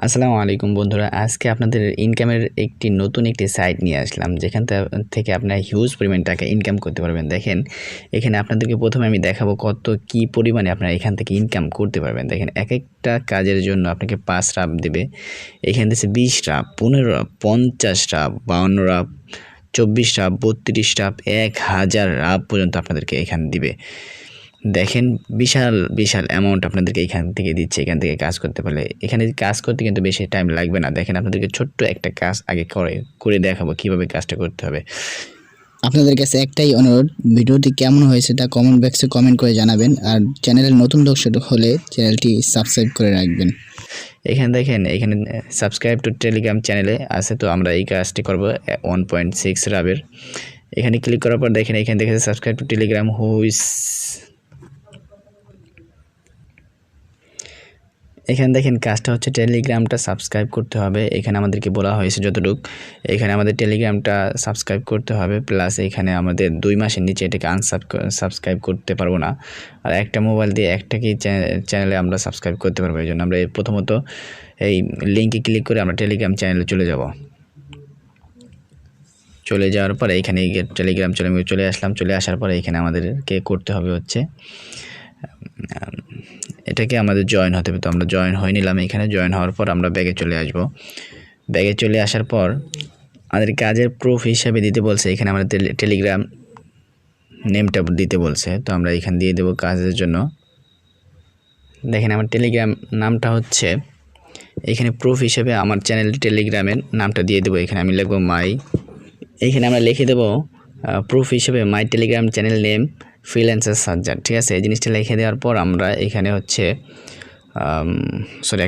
আসসালামু আলাইকুম বন্ধুরা, আজকে আপনাদের ইনকামের নতুন একটি সাইট নিয়ে আসলাম, যেখান থেকে আপনারা হিউজ পরিমাণ টাকা ইনকাম করতে পারবেন। দেখেন, এখানে আপনাদেরকে প্রথমে আমি দেখাবো কী পরিমাণে আপনারা এখান থেকে ইনকাম করতে পারবেন। দেখেন, একটা কাজের জন্য আপনাকে 5 রাপ দেবে, এখানে দিচ্ছে 20 wrap, 15 wrap, 50 wrap, 52 wrap, 24 wrap, 32 wrap, 1000 wrap পর্যন্ত আপনাদেরকে এখানে দিবে। দেখেন, বিশাল বিশাল অ্যামাউন্ট আপনাদেরকে এখান থেকে দিচ্ছে। এখান থেকে কাজ করতে পারলে, এখানে কাজ করতে কিন্তু বেশি টাইম লাগবে না। দেখেন, আপনাদেরকে ছোট্ট একটা কাজ আগে করে দেখাবো কীভাবে কাজটা করতে হবে। আপনাদের কাছে একটাই অনুরোধ, ভিডিওটি কেমন হয়েছে তা কমেন্ট বক্সে কমেন্ট করে জানাবেন, আর চ্যানেলের নতুন দর্শক হলে চ্যানেলটি সাবস্ক্রাইব করে রাখবেন। এখানে দেখেন, এখানে সাবস্ক্রাইব টু টেলিগ্রাম চ্যানেলে আছে। তো আমরা এই কাজটি করব 1.6 রাবের। এখানে ক্লিক করার পর দেখেন, এখানে দেখেছে সাবস্ক্রাইব টু টেলিগ্রাম হুইস। এখানে দেখেন, কাজটা হচ্ছে টেলিগ্রামটা সাবস্ক্রাইব করতে হবে। এখানে আমাদেরকে বলা হয়েছে যতটুকু, এখানে আমাদের টেলিগ্রামটা সাবস্ক্রাইব করতে হবে, প্লাস এখানে আমাদের 2 মাসের নিচে এটাকে সাবস্ক্রাইব করতে পারবো না। আর একটা মোবাইল দিয়ে একটাকেই চ্যানেলে আমরা সাবস্ক্রাইব করতে পারবো। এই জন্য আমরা প্রথমত এই লিঙ্কে ক্লিক করে আমরা টেলিগ্রাম চ্যানেলে চলে যাওয়ার পরে এখানে টেলিগ্রাম চলে আসলাম। চলে আসার পরে এখানে আমাদেরকে করতে হবে হচ্ছে এটাকে আমাদের জয়েন হতে হবে। তো আমরা জয়েন হয়ে নিলাম। এখানে জয়েন হওয়ার পর আমরা ব্যাগে চলে আসব। ব্যাগে চলে আসার পর আমাদের কাজের প্রুফ হিসাবে দিতে বলছে, এখানে আমাদের টেলিগ্রাম নেমটা দিতে বলছে। তো আমরা এখানে দিয়ে দেব কাজের জন্য। দেখেন, আমার টেলিগ্রাম নামটা হচ্ছে, এখানে প্রুফ হিসেবে আমার চ্যানেল টেলিগ্রামের নামটা দিয়ে দেবো। এখানে আমি লিখব এখানে আমরা লিখে দেবো প্রুফ হিসেবে মাই Telegram channel name freelancer Sajjad. ঠিক আছে, এই জিনিসটা লিখে দেওয়ার পর আমরা এখানে হচ্ছে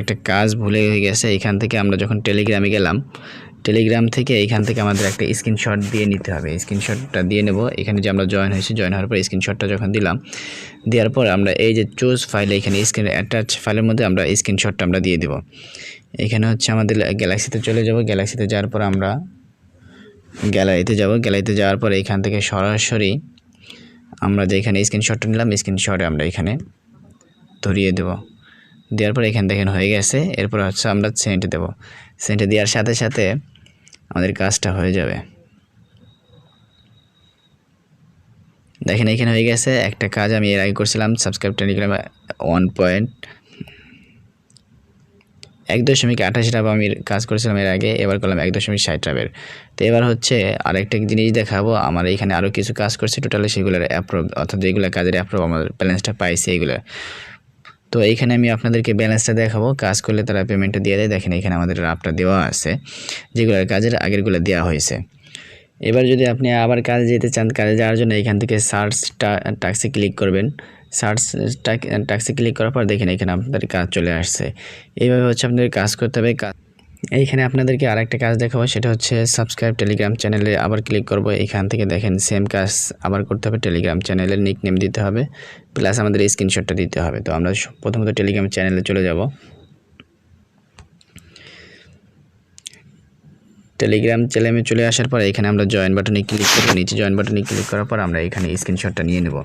একটা কাজ ভুলে হয়ে গেছে। এখান থেকে আমরা যখন টেলিগ্রামে গেলাম, টেলিগ্রাম থেকে এইখান থেকে আমাদের একটা স্ক্রিনশট দিয়ে নিতে হবে। স্ক্রিনশটটা দিয়ে নেব। এখানে যে আমরা জয়েন হয়েছি, জয়েন হওয়ার পর স্ক্রিনশটটা যখন দিলাম, দেওয়ার পর আমরা এই যে চুজ ফাইলে, এখানে স্ক্রিন অ্যাটাচ ফাইলের মধ্যে আমরা স্ক্রিনশটটা আমরা দিয়ে দেব। এখানে হচ্ছে আমাদের গ্যালাক্সিতে চলে যাব। গ্যালাক্সিতে যাওয়ার পর আমরা গ্যালারিতে যাব। গ্যালারিতে যাওয়ার পর এখান থেকে সরাসরি আমরা যেখানে স্ক্রিনশটটা নিলাম, স্ক্রিনশটে আমরা এখানে ধরিয়ে দেব। দেওয়ার পর এখানে দেখেন হয়ে গেছে। এরপর হচ্ছে আমরা সেন্ট দেব। সেন্ট দেওয়ার সাথে সাথে আমাদের কাজটা হয়ে যাবে। দেখেন, এখানে হয়ে গেছে। একটা কাজ আমি এর আগে করছিলাম, সাবস্ক্রাইব টেলিগ্রামে 1.28 রাব আমি কাজ করেছিলাম এর আগে। এবার করলাম 1.60 রাবের। তো এবার হচ্ছে আরেকটা জিনিস দেখাবো। আমার এখানে আরও কিছু কাজ করছে, টোটালি সেগুলোর অ্যাপ্রুভ, অর্থাৎ যেগুলো কাজের অ্যাপ্রুভ আমার ব্যালেন্সটা পাইছে এইগুলো। তো এইখানে আমি আপনাদেরকে ব্যালেন্সটা দেখাবো। কাজ করলে তারা পেমেন্টটা দিয়ে দেয়। দেখেন, এখানে আমাদের রাবটা দেওয়া আছে, যেগুলোর কাজের আগেরগুলো দেওয়া হয়েছে। এবার যদি আপনি আবার কাজে যেতে চান, কাজে যাওয়ার জন্য এখান থেকে সার্চ টাক্সে ক্লিক করবেন। সার্চ টাক্সে ক্লিক করার পর দেখেন, এখানে আপনাদের কাজ চলে আসছে। এইভাবে হচ্ছে আপনাদের কাজ করতে হবে। এইখানে আপনাদেরকে আরেকটা কাজ দেখাবো, সেটা হচ্ছে সাবস্ক্রাইব টেলিগ্রাম চ্যানেলে আবার ক্লিক করব। এখান থেকে দেখেন সেম কাজ আবার করতে হবে। টেলিগ্রাম চ্যানেলের নিক নেম দিতে হবে, প্লাস আমাদের স্ক্রিনশটটা দিতে হবে। তো আমরা প্রথমত টেলিগ্রাম চ্যানেলে চলে যাব। টেলিগ্রাম চ্যানেলে চলে আসার পর এখানে আমরা জয়েন বাটনে ক্লিক করব। নিচে জয়েন বাটনে ক্লিক করার পর আমরা এখানে স্ক্রিনশটটা নিয়ে নেব।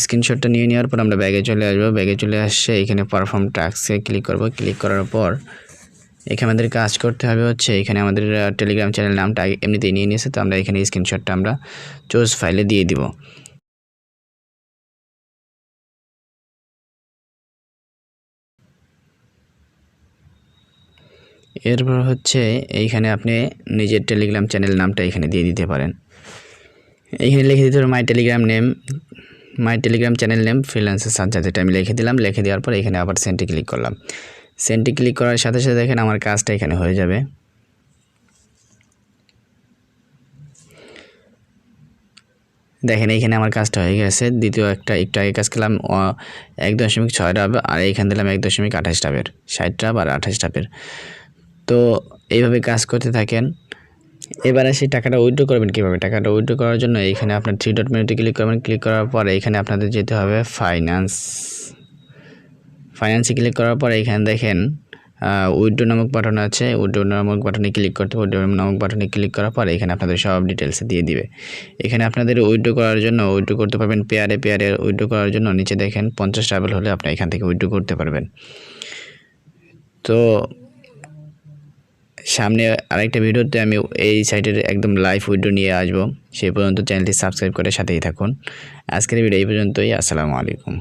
স্ক্রিনশটটা নিয়ে নেওয়ার পর আমরা ব্যাগে চলে আসবো। ব্যাগে চলে আসছে এখানে পারফর্ম টাস্কে ক্লিক করব। ক্লিক করার পর এখানে আমাদের কাজ করতে হবে হচ্ছে, এখানে আমাদের টেলিগ্রাম চ্যানেল নামটা এমনিতেই নিয়ে নিয়েছে। তো আমরা এখানে স্ক্রিনশটটা আমরা চুজ ফাইলে দিয়ে দিব। এরপর হচ্ছে এইখানে আপনি নিজের টেলিগ্রাম চ্যানেল নামটা এখানে দিয়ে দিতে পারেন। এইখানে লিখে দিতে হবে মাই Telegram channel name freelancer Sajjad. এটা আমি লিখে দিলাম। লিখে দেওয়ার পর এখানে আবার সেন্টে ক্লিক করলাম। সেন্টে ক্লিক করার সাথে সাথে দেখেন আমার কাজটা এখানে হয়ে যাবে। দেখেন, এইখানে আমার কাজটা হয়ে গেছে। দ্বিতীয় একটু আগে কাজ করলাম 1.6 রাব, আর এইখানে দিলাম 1.28 রাবের, 60 রাব আর 28 রাবের। তো এইভাবে কাজ করতে থাকেন। এবারে সেই টাকাটা উইথড্র করবেন কীভাবে? টাকাটা উইথড্র করার জন্য এইখানে আপনার 3 ডট মেনুতে ক্লিক করবেন। ক্লিক করার পর এইখানে আপনাদের যেতে হবে ফাইন্যান্সে ক্লিক করার পর এইখানে দেখেন উইথড্র নামক বাটন আছে। উইথড্র নামক বাটনে ক্লিক করতে হবে। উইথড্র নামক বাটনে ক্লিক করার পর এখানে আপনাদের সব ডিটেলস দিয়ে দিবে। এখানে আপনাদের উইথড্র করার জন্য উইথড্র করতে পারবেন পেয়ারে উইথড্র করার জন্য নিচে দেখেন 50 রাবেল হলে আপনি এখান থেকে উইথড্র করতে পারবেন। তো সামনে আরেকটা ভিডিওতে আমি এই সাইটের একদম লাইভ উইড্রো নিয়ে আসবো। সেই পর্যন্ত চ্যানেলটি সাবস্ক্রাইব করে সাথেই থাকুন। আজকের ভিডিও এই পর্যন্তই। আসসালামু আলাইকুম।